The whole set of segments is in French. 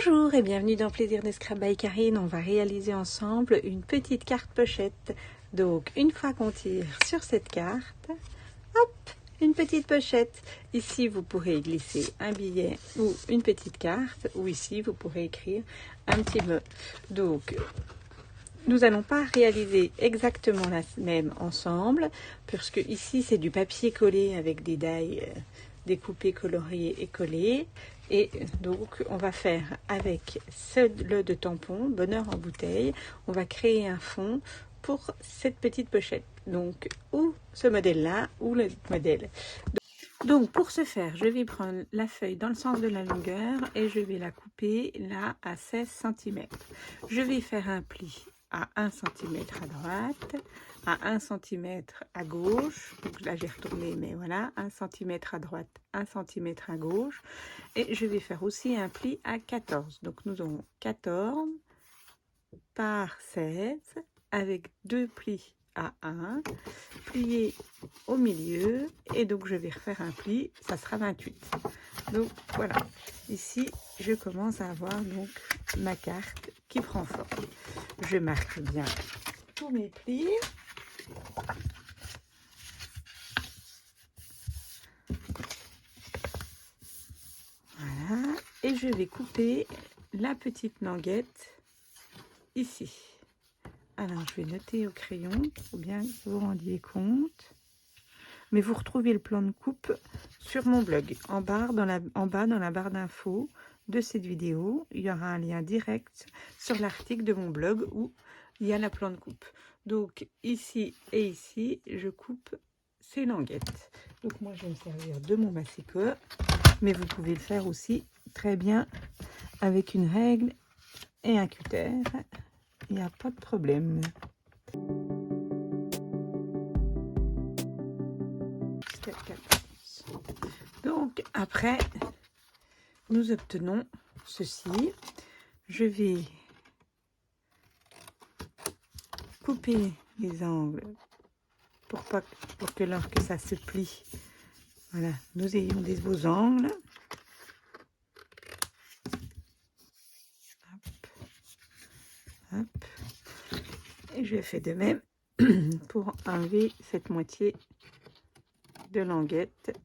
Bonjour et bienvenue dans Plaisir de Scrap by Karine. On va réaliser ensemble une petite carte pochette. Donc une fois qu'on tire sur cette carte, hop, une petite pochette. Ici vous pourrez glisser un billet ou une petite carte, ou ici vous pourrez écrire un petit mot. Donc nous n'allons pas réaliser exactement la même ensemble, puisque ici c'est du papier collé avec des die découpés, coloriés et collés. Et donc on va faire avec ce lot de tampons, bonheur en bouteille, on va créer un fond pour cette petite pochette. Donc ou ce modèle-là, ou le modèle. Donc pour ce faire, je vais prendre la feuille dans le sens de la longueur et je vais la couper là à 16 cm. Je vais faire un pli à 1 cm à droite, à 1 cm à gauche. Donc là j'ai retourné, mais voilà, 1 cm à droite, 1 cm à gauche. Et je vais faire aussi un pli à 14. Donc nous aurons 14 par 16 avec 2 plis à 1, plié au milieu, et donc je vais refaire un pli, ça sera 28. Donc voilà, ici je commence à avoir donc ma carte qui prend forme. Je marque bien tous mes plis. Voilà, et je vais couper la petite languette ici. Alors je vais noter au crayon pour bien que vous vous rendiez compte. Mais vous retrouvez le plan de coupe sur mon blog. En bas dans la barre d'infos de cette vidéo, il y aura un lien direct sur l'article de mon blog où il y a la plan de coupe. Donc ici et ici, je coupe ces languettes. Donc moi je vais me servir de mon massicot, mais vous pouvez le faire aussi très bien avec une règle et un cutter. Il n'y a pas de problème. Donc après nous obtenons ceci. Je vais couper les angles pour que lorsque ça se plie, voilà, nous ayons des beaux angles. Hop, hop. Et je fais de même pour enlever cette moitié de languette.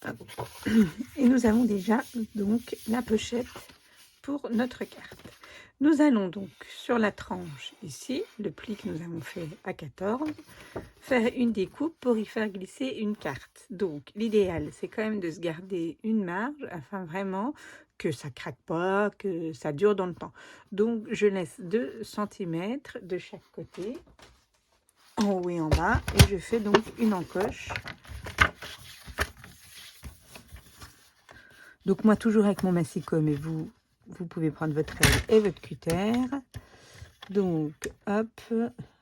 Hop. Et nous avons déjà donc la pochette pour notre carte. Nous allons donc sur la tranche ici, le pli que nous avons fait à 14, faire une découpe pour y faire glisser une carte. Donc l'idéal c'est quand même de se garder une marge afin vraiment que ça craque pas, que ça dure dans le temps. Donc je laisse 2 cm de chaque côté, en haut et en bas, et je fais donc une encoche. Donc moi toujours avec mon massicot, mais vous pouvez prendre votre règle et votre cutter. Donc hop,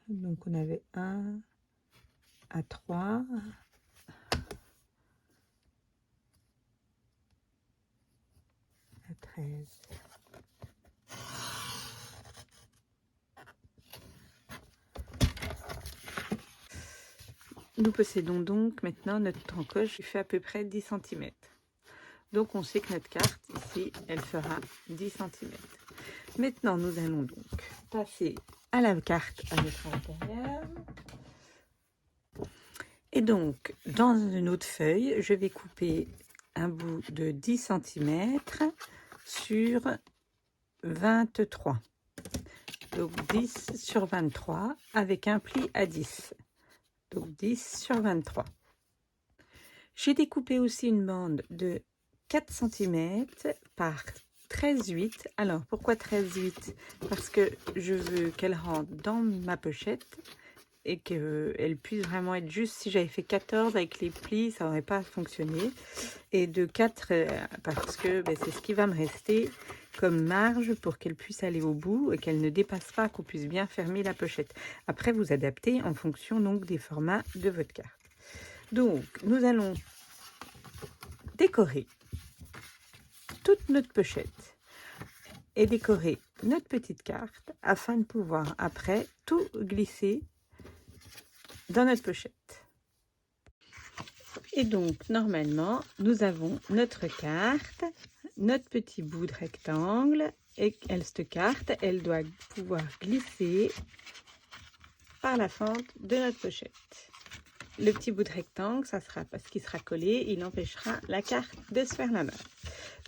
donc on avait 1 à 3. À 13. Nous possédons donc maintenant notre encoche qui fait à peu près 10 cm. Donc on sait que notre carte ici, elle fera 10 cm. Maintenant nous allons donc passer à la carte à notre intérieur. Et donc dans une autre feuille, je vais couper un bout de 10 cm sur 23. Donc 10 sur 23 avec un pli à 10. Donc 10 sur 23. J'ai découpé aussi une bande de 4 cm par 13,8. Alors pourquoi 13,8? Parce que je veux qu'elle rentre dans ma pochette et qu'elle puisse vraiment être juste. Si j'avais fait 14 avec les plis, ça n'aurait pas fonctionné. Et de 4 parce que c'est ce qui va me rester comme marge pour qu'elle puisse aller au bout et qu'elle ne dépasse pas, qu'on puisse bien fermer la pochette. Après vous adaptez en fonction donc des formats de votre carte. Donc nous allons décorer toute notre pochette et décorer notre petite carte afin de pouvoir après tout glisser dans notre pochette. Et donc, normalement, nous avons notre carte, notre petit bout de rectangle, et cette carte, elle doit pouvoir glisser par la fente de notre pochette. Le petit bout de rectangle, ça sera parce qu'il sera collé, il empêchera la carte de se faire la main.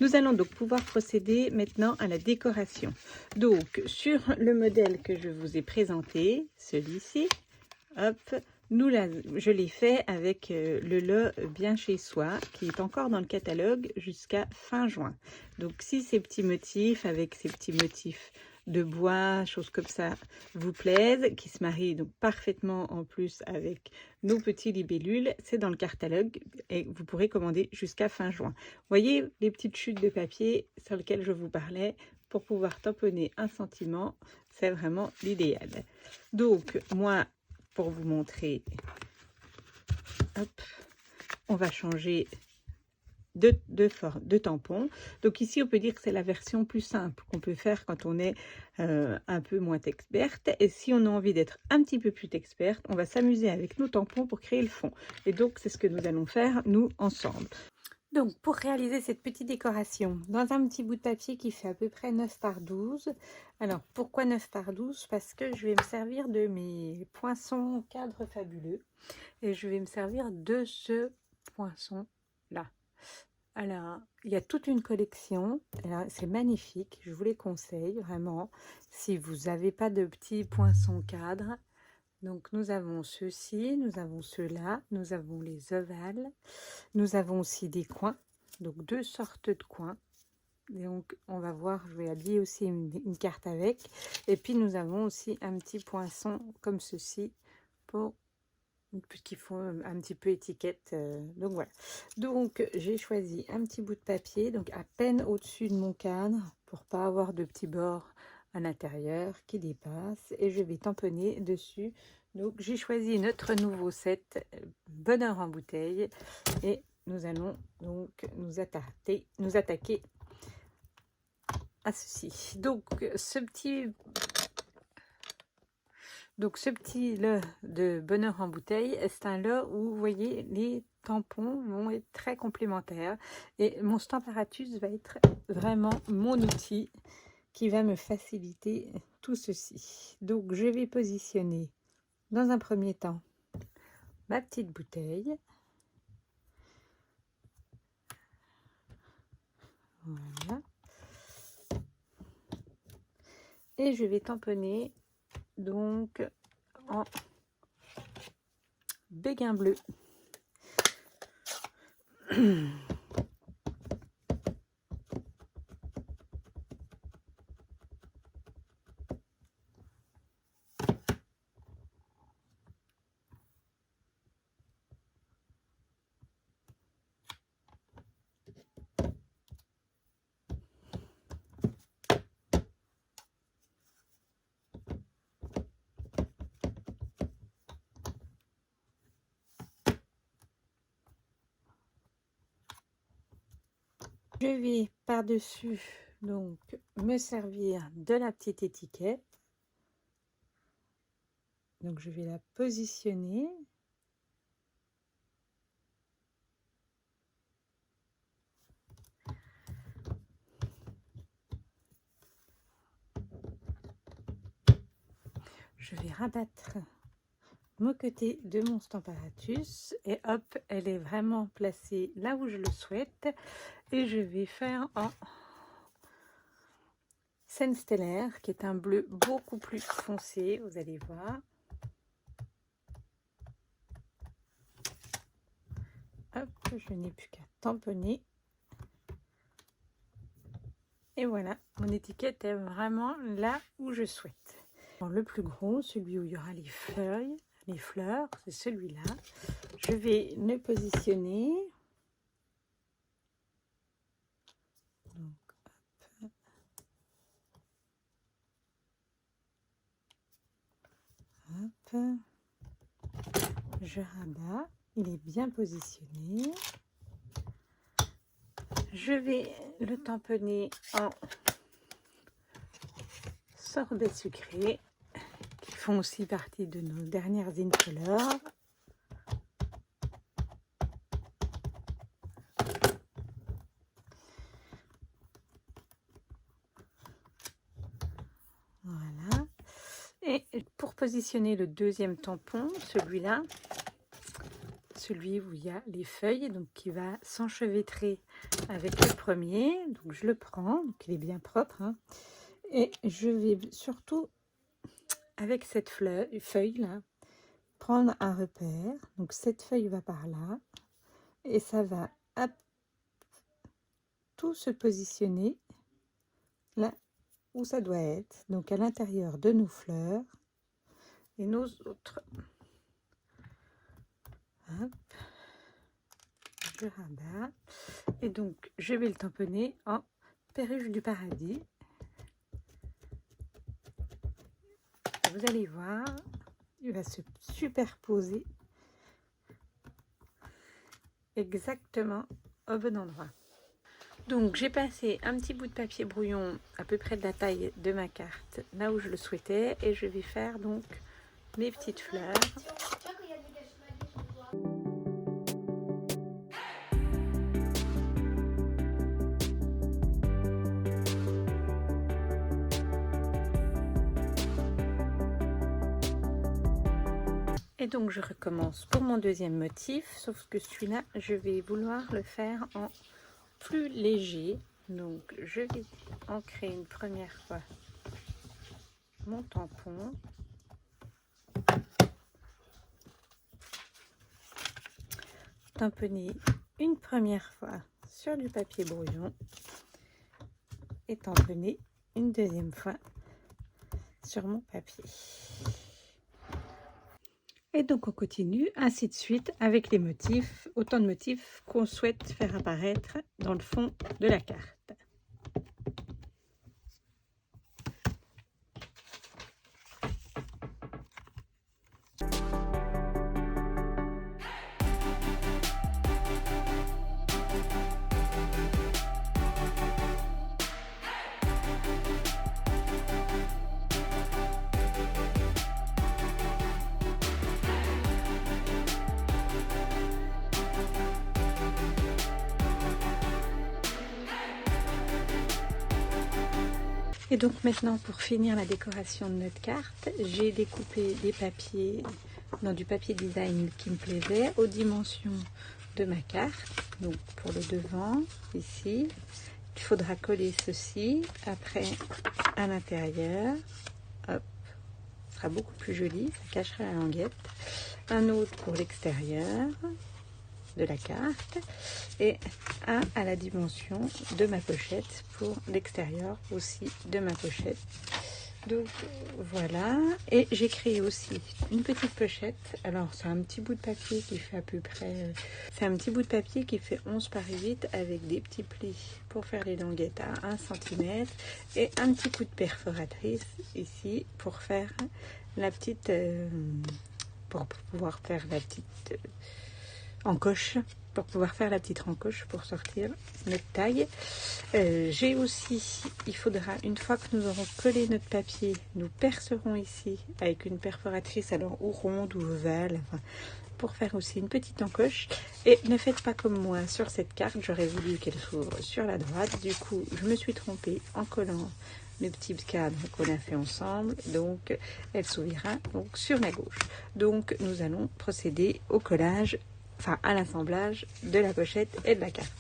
Nous allons donc pouvoir procéder maintenant à la décoration. Donc, sur le modèle que je vous ai présenté, celui-ci, hop, je l'ai fait avec le lot Bien Chez Soi, qui est encore dans le catalogue jusqu'à fin juin. Donc, si ces petits motifs, avec ces petits motifs de bois, choses comme ça, vous plaisent, qui se marient donc parfaitement en plus avec nos petits libellules, c'est dans le catalogue et vous pourrez commander jusqu'à fin juin. Voyez les petites chutes de papier sur lesquelles je vous parlais pour pouvoir tamponner un sentiment, c'est vraiment l'idéal. Donc, moi, pour vous montrer, hop, on va changer de tampons. Donc ici, on peut dire que c'est la version plus simple qu'on peut faire quand on est un peu moins experte. Et si on a envie d'être un petit peu plus experte, on va s'amuser avec nos tampons pour créer le fond. Et donc, c'est ce que nous allons faire, nous, ensemble. Donc, pour réaliser cette petite décoration, dans un petit bout de papier qui fait à peu près 9 par 12. Alors, pourquoi 9 par 12? Parce que je vais me servir de mes poinçons cadre fabuleux. Et je vais me servir de ce poinçon-là. Alors, il y a toute une collection. C'est magnifique. Je vous les conseille, vraiment. Si vous n'avez pas de petits poinçons cadres. Donc, nous avons ceux-ci, nous avons ceux-là, nous avons les ovales, nous avons aussi des coins, donc 2 sortes de coins. Donc, on va voir, je vais habiller aussi une carte avec. Et puis, nous avons aussi un petit poinçon comme ceci pour qui font un petit peu étiquette. Donc, voilà. Donc, j'ai choisi un petit bout de papier, donc à peine au-dessus de mon cadre, pour pas avoir de petits bords à l'intérieur qui dépassent, et je vais tamponner dessus. Donc j'ai choisi notre nouveau set Bonheur en bouteille et nous allons donc nous attaquer à ceci. Donc ce petit lot de Bonheur en bouteille, c'est un lot où vous voyez les tampons vont être très complémentaires et mon Stamparatus va être vraiment mon outil qui va me faciliter tout ceci. Donc je vais positionner dans un premier temps ma petite bouteille. Voilà. Et je vais tamponner donc en béguin bleu. Je vais par-dessus donc me servir de la petite étiquette. Donc je vais la positionner. Je vais rabattre mon côté de mon Stamparatus et hop, elle est vraiment placée là où je le souhaite. Et je vais faire en Scène stellaire, qui est un bleu beaucoup plus foncé, vous allez voir. Hop, je n'ai plus qu'à tamponner. Et voilà, mon étiquette est vraiment là où je souhaite. Alors, le plus gros, celui où il y aura les fleurs, c'est celui-là. Je vais le positionner. Donc, hop. Hop. Je rabats, il est bien positionné. Je vais le tamponner en sorbet sucré, qui font aussi partie de nos dernières incolores. Voilà. Et pour positionner le deuxième tampon, celui-là, celui où il y a les feuilles, donc qui va s'enchevêtrer avec le premier, donc je le prends, donc il est bien propre, hein, et je vais surtout avec cette feuille là prendre un repère. Donc cette feuille va par là et ça va tout se positionner là où ça doit être, donc à l'intérieur de nos fleurs et nos autres. Hop. Je rabats et donc je vais le tamponner en perruche du paradis. Vous allez voir, il va se superposer exactement au bon endroit. Donc j'ai passé un petit bout de papier brouillon à peu près de la taille de ma carte, là où je le souhaitais, et je vais faire donc mes petites fleurs. Et donc je recommence pour mon deuxième motif, sauf que celui-là, je vais vouloir le faire en plus léger. Donc je vais ancrer une première fois mon tampon. Tamponner une première fois sur du papier brouillon et tamponner une deuxième fois sur mon papier. Et donc on continue ainsi de suite avec les motifs, autant de motifs qu'on souhaite faire apparaître dans le fond de la carte. Et donc maintenant, pour finir la décoration de notre carte, j'ai découpé des papiers dans du papier design qui me plaisait aux dimensions de ma carte. Donc pour le devant, ici, il faudra coller ceci. Après, à l'intérieur, hop, ce sera beaucoup plus joli, ça cachera la languette. Un autre pour l'extérieur de la carte et un à la dimension de ma pochette pour l'extérieur aussi de ma pochette. Donc voilà, et j'ai créé aussi une petite pochette. Alors c'est un petit bout de papier qui fait à peu près, c'est un petit bout de papier qui fait 11 par 8 avec des petits plis pour faire les languettes à 1 cm et un petit coup de perforatrice ici pour faire la petite pour pouvoir faire la petite encoche, pour pouvoir faire la petite encoche pour sortir notre taille. J'ai aussi, il faudra, une fois que nous aurons collé notre papier, nous percerons ici avec une perforatrice, alors ou ronde ou ovale, enfin, pour faire aussi une petite encoche. Et ne faites pas comme moi sur cette carte, j'aurais voulu qu'elle s'ouvre sur la droite, du coup je me suis trompée en collant le petit cadre qu'on a fait ensemble, donc elle s'ouvrira donc sur la gauche. Donc nous allons procéder au collage, enfin à l'assemblage de la pochette et de la carte.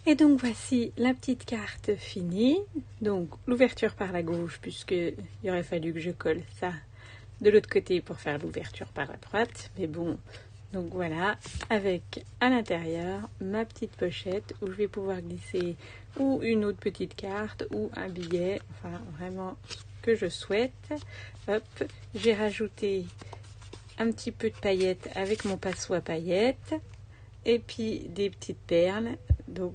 Et donc voici la petite carte finie. Donc l'ouverture par la gauche, puisque il aurait fallu que je colle ça de l'autre côté pour faire l'ouverture par la droite. Mais bon, donc voilà, avec à l'intérieur ma petite pochette où je vais pouvoir glisser ou une autre petite carte ou un billet, enfin vraiment ce que je souhaite. Hop, j'ai rajouté un petit peu de paillettes avec mon pinceau à paillettes et puis des petites perles. Donc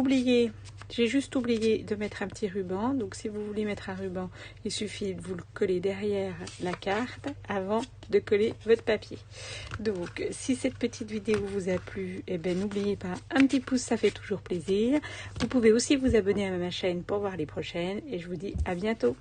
j'ai juste oublié de mettre un petit ruban. Donc si vous voulez mettre un ruban, il suffit de vous le coller derrière la carte avant de coller votre papier. Donc si cette petite vidéo vous a plu, eh ben n'oubliez pas un petit pouce, ça fait toujours plaisir. Vous pouvez aussi vous abonner à ma chaîne pour voir les prochaines et je vous dis à bientôt.